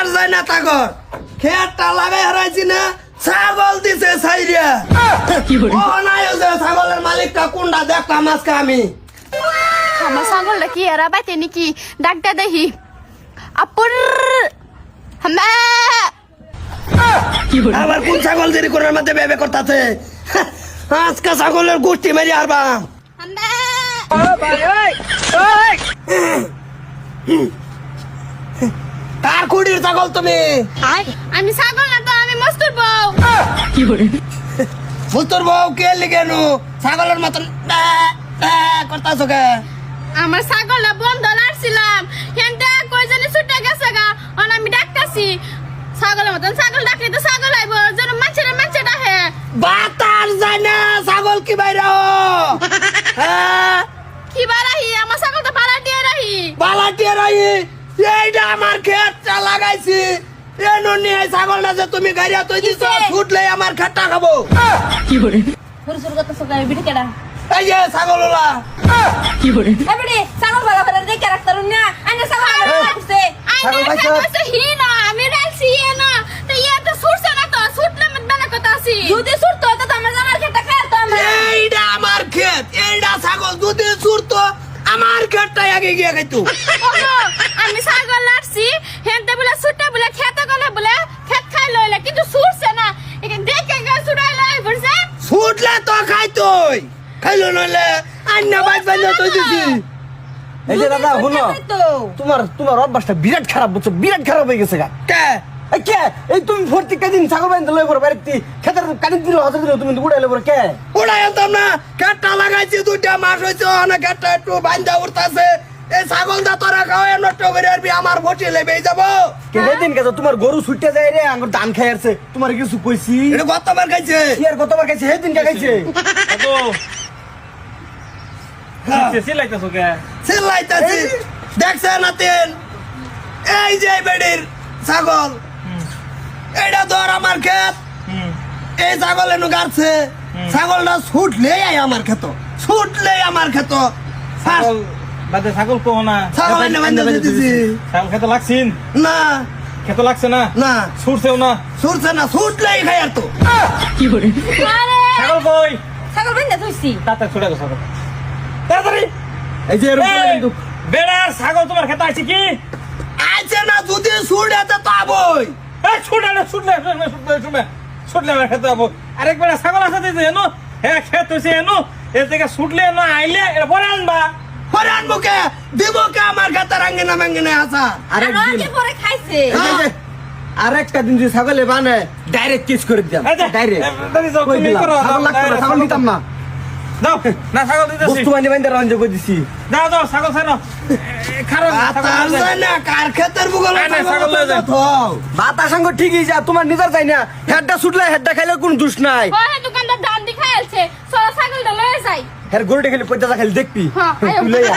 বাতাস যায় না তাগর খেতটা লাগাই হারাইছি না ছাগল দিছে সাইরিয়া ও নাই যে ছাগলের মালিকটা কোনটা দেখলাম আজকে আমি আমার ছাগলটা কি এরা বাইতে নাকি ডাকটা দেখি আপুর হামা আবার কোন ছাগল দেরি করার মধ্যে বেবে করতেছে আজকে ছাগলের গোষ্ঠী মেরে আরবাম হামা কার কুড়ির ছাগল তুমি আমি ছাগল না তো আমি মস্তুর বউ ফুতুর বউ কে লিখেনু ছাগলের মতন করতেছ কে আমার ছাগলটা বন্ধ লাড়ছিলাম হেনতে কই জানি ছুটে গেছে গা অন আমি ডাকতাছি ছাগলের মতন ছাগল ডাকলে তো ছাগল আইব যেন মাছে ডাকে বাতাস যায় না ছাগল কি বাইরে কি বারাহি আমার ছাগল তো পালা দিয়ে রাহি বালাটিয়ে রাই এইটা আমার ক্ষেতটা লাগাইছি এনো নিয়ে ছাগলটা যে তুমি গাড়িয়া তুই দিছ ছুটলে আমার ক্ষেতটা খাবো ফুরফুর কত সকালে বিড়ি কেডা এই যে ছাগলওয়ালা এবারে ছাগল ভালো করে দেখে রাখতার না আনে ছাগল রাখছে আনে খাইছে হি না আমি রাখছি না তো ইয়া তো ছুটছে না তো ছুটলে মত বেলা কথা আছি যদি ছুটতো তো আমার জামার খেতে খাইতো আমরা এইটা আমার ক্ষেত এইটা ছাগল যদি ছুটতো আমার ক্ষেতটা আগে গিয়ে খাইতো আমি ছাগল লাড়ছি হেনতে বলে ছুটে বলে খেতে গলে বলে খেত খাই লইলে কিন্তু ছুটছে না একে দেখে গা ছুড়াই লাই পড়ছে ছুটলে তো খাইতোই খাইলো নইলে আন্না বাইক বাইন্দা তুই দিছি এই যে দাদা শুনো তোমার অভ্যাসটা বিরাট খারাপ বুঝছো বিরাট খারাপ হয়ে গেছে গা কে এই কে এই তুমি প্রত্যেকটা দিন ছাগল বাইন্দা লই পড়ো বাড়িতে খেতের কাটি দিল হতে দিল তুমি উড়াইলে পড়ো কে ওড়াই আনতাম না ক্ষেতটা লাগাইছি 2টা মাস হইছে না ক্ষেতটা একটু বাইন্দা উঠতাছে এই ছাগলটা তোরা খাওয়া নষ্ট করে আরবি আমার বসে লেবে যাবো কে দিন কে তোমার গরু ছুটতে যায় রে আঙ্গুর ধান খাই আসছে তোমার কিছু কইছি এটা কতবার খাইছে কি আর কতবার খাইছে সেই দিন কে খাইছে চিল্লাইতাছি দেখছে না তেন এই যে বেডির ছাগল এটা ধর আমার ক্ষেত এই ছাগল এনু গাড়ছে ছাগলটা ছুটলেই আমার ক্ষেত ছুটলেই আমার ক্ষেত ছাগল বাদে ছাগল কো না ছাগল এনে বান্ধা দিতেছি ছাগল খেতে লাগছিন না খেতে লাগছে না না ছুটছেও না ছুটছে না ছুটলেই খাই আর তো আরে ছাগল কই ছাগল বাইন্দা থইছি তাতে ছুটে গেছে ছাগল তাড়াতাড়ি এই যে এরকম এই, কিন্তু বেড়ার ছাগল তোমার খেতে আছে কি আইছে না যদি ছুটে তো আবই এই ছুটলে আমার খেতে যাবো আরেক বেড়া ছাগল আছে দিতে এনো হ্যাঁ খেত হয়েছে এনো এর থেকে ছুটলে না আইলে এটা পরে আনবা হরান মুখে দিব কে আমার ক্ষেতে রাঙ্গিনা মাঙ্গিনা আসা আরেকদিন পরে খাইছে আরেকটা দিন যদি ছাগলে বানে ডাইরেক্ট কিস করে দিতাম ডাইরেক্ট কই দিলাম ছাগল লাগতো না ছাগল দিতাম না দাও না ছাগল দিতেছি বস্তু বান্ধে বান্ধে রঞ্জ করে দিছি দাও দাও ছাগল ছাড়ো খারাপ বাতাস যায় না কার ক্ষেতের বুগলে না, ছাগল লয়ে যায়। বাতার সঙ্গ ঠিকই যা তোমার নিজের যাই না হেডটা ছুটলে হেডটা খাইলে কোনো দোষ নাই ওহে দোকানদার ধান দি খাইছে সরা ছাগলটা লয়ে যাই হের গরুটা খেলে পয়সা খালি দেখবি হ্যাঁ, আয়ো। তুই লইয়া